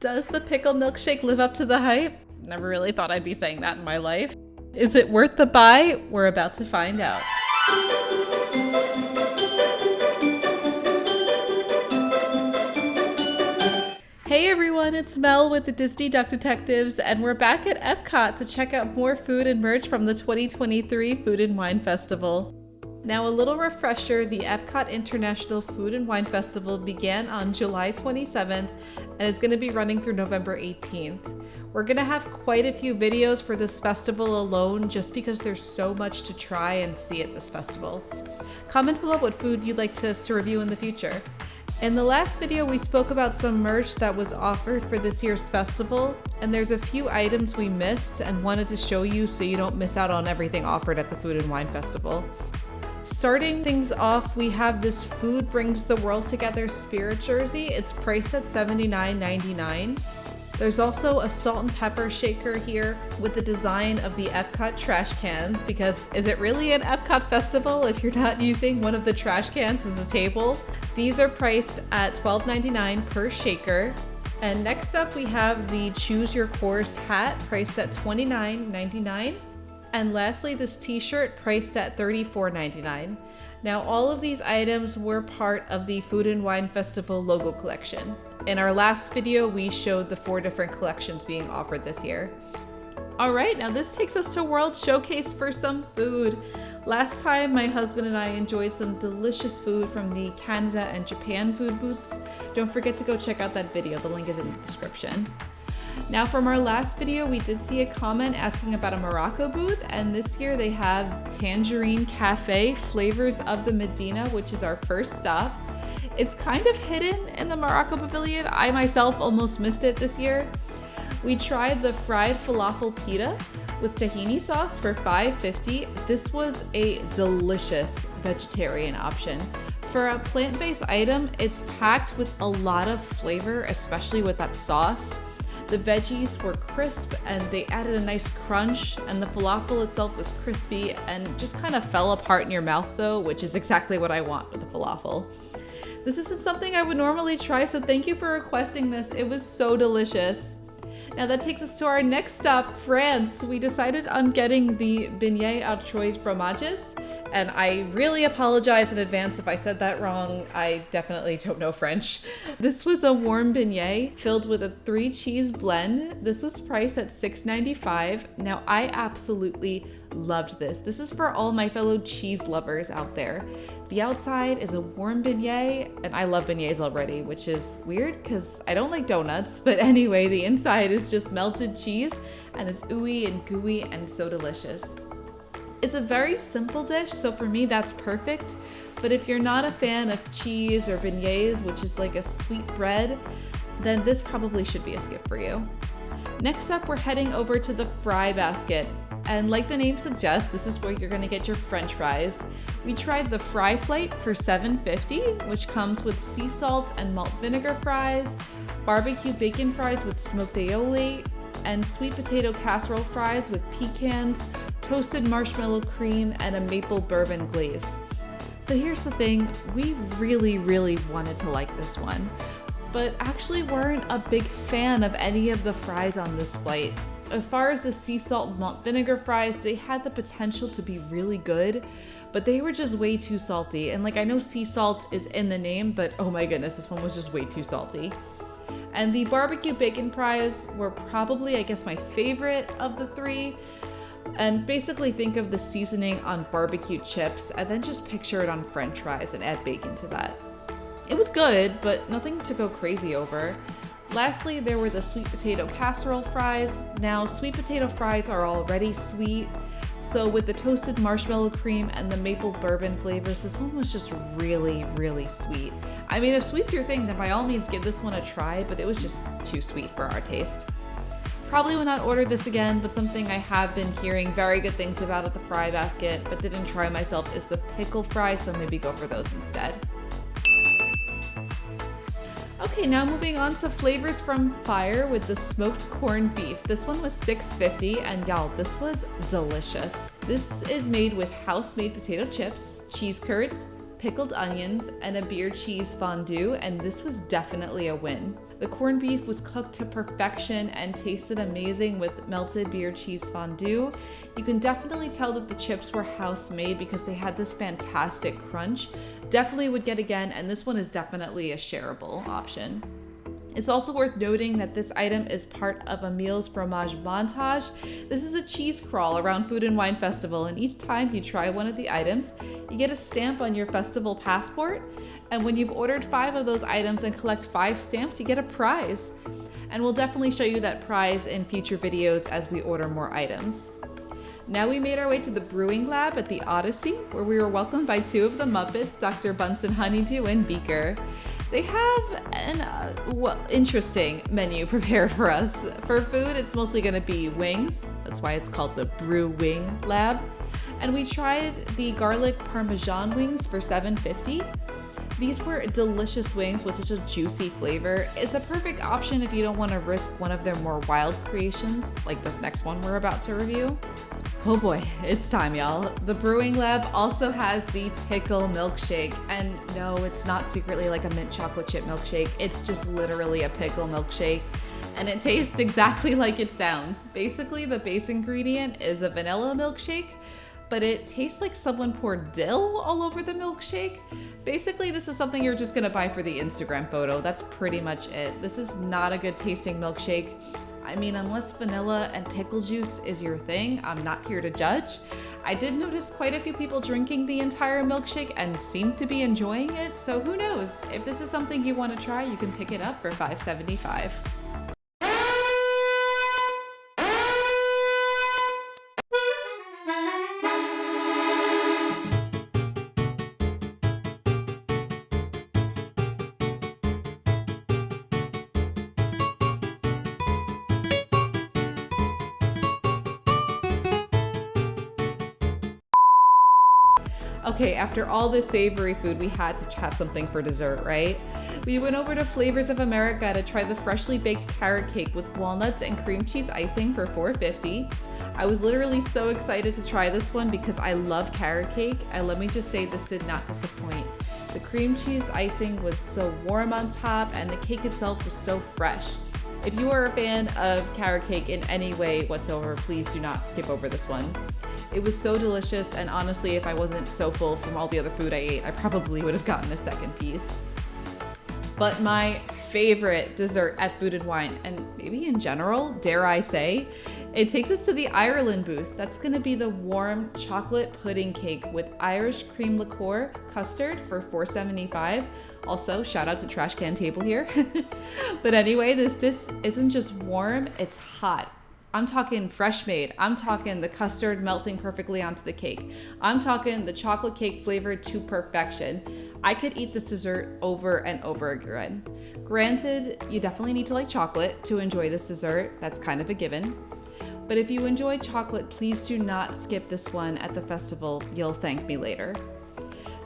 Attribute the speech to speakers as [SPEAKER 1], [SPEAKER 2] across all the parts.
[SPEAKER 1] Does the pickle milkshake live up to the hype? Never really thought I'd be saying that in my life. Is it worth the buy? We're about to find out. Hey everyone, it's Mel with the Disney Duck Detectives, and we're back at EPCOT to check out more food and merch from the 2023 Food and Wine Festival. Now, a little refresher, the EPCOT International Food and Wine Festival began on July 27th and is going to be running through November 18th. We're going to have quite a few videos for this festival alone just because there's so much to try and see at this festival. Comment below what food you'd like us to review in the future. In the last video, we spoke about some merch that was offered for this year's festival, and there's a few items we missed and wanted to show you so you don't miss out on everything offered at the Food and Wine Festival. Starting things off, we have this Food Brings the World Together spirit jersey. It's priced at $79.99. There's also a salt and pepper shaker here with the design of the EPCOT trash cans, because is it really an EPCOT festival if you're not using one of the trash cans as a table? These are priced at $12.99 per shaker. And next up we have the Choose Your Course hat priced at $29.99. And lastly, this t-shirt priced at $34.99. Now, all of these items were part of the Food and Wine Festival logo collection. In our last video, we showed the 4 different collections being offered this year. All right, now this takes us to World Showcase for some food. Last time, my husband and I enjoyed some delicious food from the Canada and Japan food booths. Don't forget to go check out that video. The link is in the description. Now, from our last video, we did see a comment asking about a Morocco booth, and this year they have Tangerine Cafe Flavors of the Medina, which is our first stop. It's kind of hidden in the Morocco pavilion. I myself almost missed it this year. We tried the fried falafel pita with tahini sauce for $5.50. This was a delicious vegetarian option. For a plant-based item, it's packed with a lot of flavor, especially with that sauce. The veggies were crisp and they added a nice crunch, and the falafel itself was crispy and just kind of fell apart in your mouth though, which is exactly what I want with a falafel. This isn't something I would normally try, so thank you for requesting this. It was so delicious. Now that takes us to our next stop, France. We decided on getting the beignet à trois fromages, and I really apologize in advance if I said that wrong. I definitely don't know French. This was a warm beignet filled with a 3-cheese blend. This was priced at $6.95. Now, I absolutely loved this. This is for all my fellow cheese lovers out there. The outside is a warm beignet, and I love beignets already, which is weird because I don't like donuts. But anyway, the inside is just melted cheese, and it's ooey and gooey and so delicious. It's a very simple dish, so for me that's perfect. But if you're not a fan of cheese or beignets, which is like a sweet bread, then this probably should be a skip for you. Next up, we're heading over to the fry basket. And like the name suggests, this is where you're gonna get your French fries. We tried the fry flight for $7.50, which comes with sea salt and malt vinegar fries, barbecue bacon fries with smoked aioli, and sweet potato casserole fries with pecans, toasted marshmallow cream, and a maple bourbon glaze. So here's the thing, we really wanted to like this one, but actually weren't a big fan of any of the fries on this flight. As far as the sea salt malt vinegar fries, they had the potential to be really good, but they were just way too salty. And like, I know sea salt is in the name, but oh my goodness, this one was just way too salty. And the barbecue bacon fries were probably, I guess, my favorite of the 3. And basically think of the seasoning on barbecue chips and then just picture it on French fries and add bacon to that. It was good, but nothing to go crazy over. Lastly, there were the sweet potato casserole fries. Now, sweet potato fries are already sweet, so with the toasted marshmallow cream and the maple bourbon flavors, this one was just really sweet. I mean, if sweet's your thing, then by all means give this one a try, but it was just too sweet for our taste. Probably will not order this again, but something I have been hearing very good things about at the fry basket, but didn't try myself, is the pickle fries, so maybe go for those instead. Okay, now moving on to flavors from Fire with the smoked corned beef. This one was $6.50, and y'all, this was delicious. This is made with house-made potato chips, cheese curds, pickled onions, and a beer cheese fondue, and this was definitely a win. The corned beef was cooked to perfection and tasted amazing with melted beer cheese fondue. You can definitely tell that the chips were house made because they had this fantastic crunch. Definitely would get again, and this one is definitely a shareable option. It's also worth noting that this item is part of a Meals Fromage montage. This is a cheese crawl around Food and Wine Festival, and each time you try one of the items, you get a stamp on your festival passport. And when you've ordered 5 of those items and collect 5 stamps, you get a prize. And we'll definitely show you that prize in future videos as we order more items. Now we made our way to the brewing lab at the Odyssey, where we were welcomed by 2 of the Muppets, Dr. Bunsen Honeydew and Beaker. They have an interesting menu prepared for us. For food, it's mostly gonna be wings. That's why it's called the Brew Wing Lab. And we tried the garlic parmesan wings for $7.50. These were delicious wings with such a juicy flavor. It's a perfect option if you don't want to risk one of their more wild creations, like this next one we're about to review. Oh boy, it's time, y'all. The Brewing Lab also has the PICKLE milkshake. And no, it's not secretly like a mint chocolate chip milkshake. It's just literally a pickle milkshake. And it tastes exactly like it sounds. Basically, the base ingredient is a vanilla milkshake, but it tastes like someone poured dill all over the milkshake. Basically, this is something you're just gonna buy for the Instagram photo. That's pretty much it. This is not a good tasting milkshake. I mean, unless vanilla and pickle juice is your thing, I'm not here to judge. I did notice quite a few people drinking the entire milkshake and seemed to be enjoying it, so who knows? If this is something you want to try, you can pick it up for $5.75. Okay, after all this savory food, we had to have something for dessert, right? We went over to Flavors of America to try the freshly baked carrot cake with walnuts and cream cheese icing for $4.50. I was literally so excited to try this one because I love carrot cake, and let me just say this did not disappoint. The cream cheese icing was so warm on top, and the cake itself was so fresh. If you are a fan of carrot cake in any way whatsoever, please do not skip over this one. It was so delicious, and honestly, if I wasn't so full from all the other food I ate, I probably would have gotten a second piece. But my favorite dessert at Food and Wine, and maybe in general, dare I say, it takes us to the Ireland booth. That's gonna be the warm chocolate pudding cake with Irish cream liqueur custard for $4.75. Also, shout out to Trash Can Table here. But anyway, this dish isn't just warm, it's hot. I'm talking fresh made. I'm talking the custard melting perfectly onto the cake. I'm talking the chocolate cake flavored to perfection. I could eat this dessert over and over again. Granted, you definitely need to like chocolate to enjoy this dessert. That's kind of a given. But if you enjoy chocolate, please do not skip this one at the festival. You'll thank me later.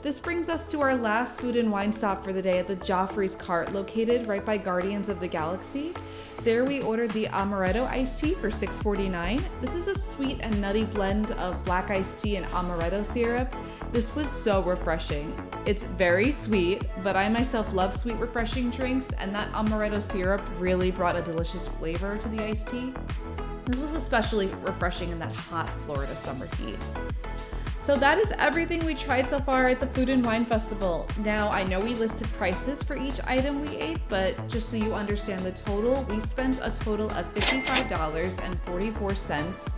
[SPEAKER 1] This brings us to our last food and wine stop for the day at the Joffrey's Cart, located right by Guardians of the Galaxy. There we ordered the amaretto iced tea for $6.49. This is a sweet and nutty blend of black iced tea and amaretto syrup. This was so refreshing. It's very sweet, but I myself love sweet refreshing drinks, and that amaretto syrup really brought a delicious flavor to the iced tea. This was especially refreshing in that hot Florida summer heat. So that is everything we tried so far at the Food and Wine Festival. Now, I know we listed prices for each item we ate, but just so you understand the total, we spent a total of $55.44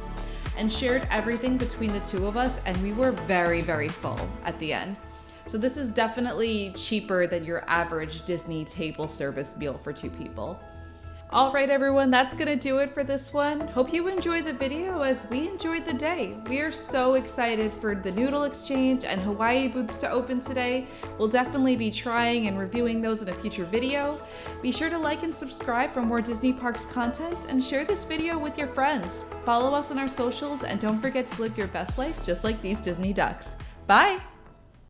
[SPEAKER 1] and shared everything between the 2 of us, and we were very, very full at the end. So this is definitely cheaper than your average Disney table service meal for 2 people. All right, everyone, that's gonna do it for this one. Hope you enjoyed the video as we enjoyed the day. We are so excited for the Noodle Exchange and Hawaii booths to open today. We'll definitely be trying and reviewing those in a future video. Be sure to like and subscribe for more Disney Parks content, and share this video with your friends. Follow us on our socials, and don't forget to live your best life just like these Disney ducks. Bye!